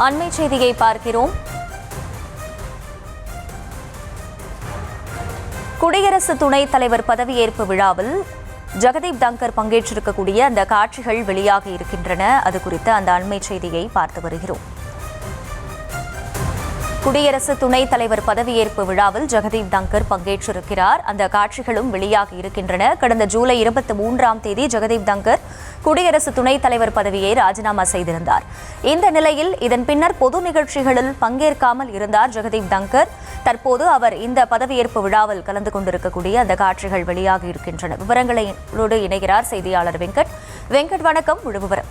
அண்மை செய்தியை பார்க்கிறோம். குடியரசு துணைத் தலைவர் பதவியேற்பு விழாவில் ஜெகதீப் தங்கர் பங்கேற்றிருக்கக்கூடிய அந்த காட்சிகள் வெளியாகி இருக்கின்றன. அது குறித்த அந்த அண்மை செய்தியை பார்த்து வருகிறோம். குடியரசு துணைத் தலைவர் பதவியேற்பு விழாவில் ஜெகதீப் தங்கர் பங்கேற்றிருக்கிறார். அந்த காட்சிகளும் வெளியாகி இருக்கின்றன. கடந்த ஜூலை 23ஆம் தேதி ஜெகதீப் தங்கர் குடியரசு துணைத் தலைவர் பதவியை ராஜினாமா செய்திருந்தார். இந்த நிலையில் இதன் பின்னர் பொது நிகழ்ச்சிகளில் பங்கேற்காமல் இருந்தார் ஜெகதீப் தங்கர். தற்போது அவர் இந்த பதவியேற்பு விழாவில் கலந்து கொண்டிருக்கக்கூடிய அந்த காட்சிகள் வெளியாகி இருக்கின்றன. விவரங்களோடு இணைகிறார் செய்தியாளர் வெங்கட். வெங்கட், வணக்கம். முழு விவரம்.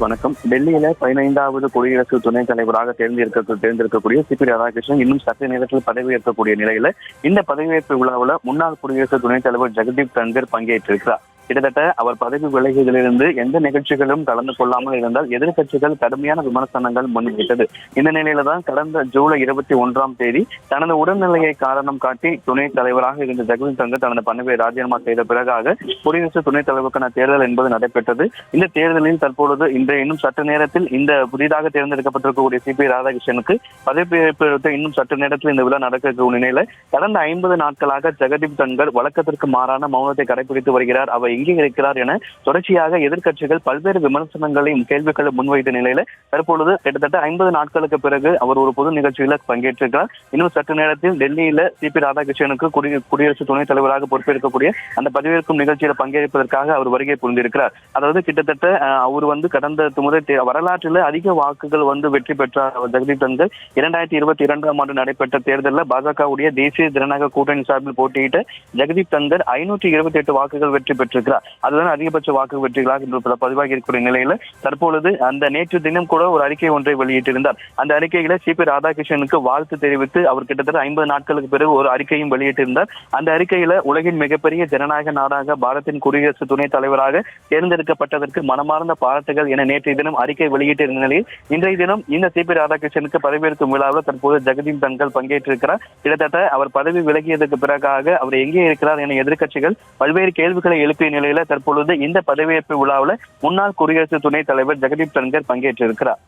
வணக்கம். டெல்லியில 15வது குடியரசு துணைத் தலைவராக தேர்ந்தெடுக்கக்கூடிய சிபி ராதாகிருஷ்ணன் இன்னும் சற்று நேரத்தில் பதவியேற்கக்கூடிய நிலையில இந்த பதவியேற்பு விழாவில் முன்னாள் குடியரசு துணைத் தலைவர் ஜெகதீப் தங்கர் பங்கேற்றிருக்கிறார். கிட்டத்தட்ட அவர் பதவி விலகியதிலிருந்து எந்த நிகழ்ச்சிகளும் கலந்து கொள்ளாமல் இருந்தால் எதிர்கட்சிகள் கடுமையான விமர்சனங்கள் முன்வைத்தது. இந்த நிலையில தான் கடந்த ஜூலை 21ஆம் தேதி தனது உடல்நிலையை காரணம் காட்டி துணைத் தலைவராக இருந்த ஜெகதீப் தங்கர் தனது பதவியை ராஜினாமா செய்த பிறகாக குடியரசு துணைத் தலைவருக்கான தேர்தல் என்பது நடைபெற்றது. இந்த தேர்தலில் தற்பொழுது இன்னும் சற்று நேரத்தில் இந்த புதிதாக தேர்ந்தெடுக்கப்பட்டிருக்கக்கூடிய சிபி ராதாகிருஷ்ணனுக்கு பதவியேற்பு இன்னும் சற்று நேரத்தில் இந்த விழா நடக்கக்கூடிய நிலையில கடந்த 50 நாட்களாக ஜெகதீப் தங்கர் வழக்கத்திற்கு மாறான மௌனத்தை கடைபிடித்து வருகிறார். அவர் எங்கே இருக்கிறார் என தொடர்ச்சியாக எதிர்க்கட்சிகள் பல்வேறு விமர்சனங்களையும் கேள்விகளும் முன்வைத்த நிலையில தற்பொழுது கிட்டத்தட்ட 50 நாட்களுக்கு பிறகு அவர் ஒரு பொது நிகழ்ச்சியில பங்கேற்றிருக்கிறார். இன்னும் சற்று நேரத்தில் டெல்லியில சிபி ராதாகிருஷ்ணனுக்கு குடியரசு துணைத் தலைவராக பொறுப்பேற்கக்கூடிய அந்த பதவியேற்கும் நிகழ்ச்சியில பங்கேற்பதற்காக அவர் வருகை புரிந்திருக்கிறார். அதாவது கிட்டத்தட்ட அவர் கடந்த முறை வரலாற்றில் அதிக வாக்குகள் வெற்றி பெற்றார் ஜெகதீப் தங்கர். 2022ஆம் ஆண்டு நடைபெற்ற தேர்தலில் பாஜகவுடைய தேசிய ஜனநாயக கூட்டணி சார்பில் போட்டியிட்ட ஜெகதீப் தங்கர் 528 வாக்குகள் வெற்றி பெற்றிருக்கிறார். அதுதான் அதிகபட்ச வாக்கு வெற்றிகளாக இன்று பதிவாகி இருக்கக்கூடிய நிலையில தற்பொழுது அந்த நேற்று தினம் கூட ஒரு அறிக்கை ஒன்றை வெளியிட்டிருந்தார். அந்த அறிக்கையில சிபி ராதாகிருஷ்ணனுக்கு வாழ்த்து தெரிவித்து அவர் கிட்டத்தட்ட 50 நாட்களுக்கு பிறகு ஒரு அறிக்கையும் வெளியிட்டிருந்தார். அந்த அறிக்கையில உலகின் மிகப்பெரிய ஜனநாயக நாடாக பாரத்தின் குடியரசு துணைத் தலைவராக தேர்ந்தெடுக்கப்பட்டதற்கு மனமார்ந்த பாராட்டுகள் என நேற்றைய தினம் அறிக்கை வெளியிட்டிருந்த நிலையில் இன்றைய தினம் இந்த சிபி ராதாகிருஷ்ணனுக்கு பதவியேற்கும் விழாவில் தற்போது ஜெகதீப் தங்கர் பங்கேற்றிருக்கிறார். கிட்டத்தட்ட அவர் பதவி விலகியதற்கு பிறகாக அவர் எங்கே இருக்கிறார் என எதிர்க்கட்சிகள் பல்வேறு கேள்விகளை எழுப்பிய நிலையில தற்பொழுது இந்த பதவியேற்பு விழாவில் முன்னாள் குடியரசு துணைத் தலைவர் ஜெகதீப் தங்கர் பங்கேற்றிருக்கிறார்.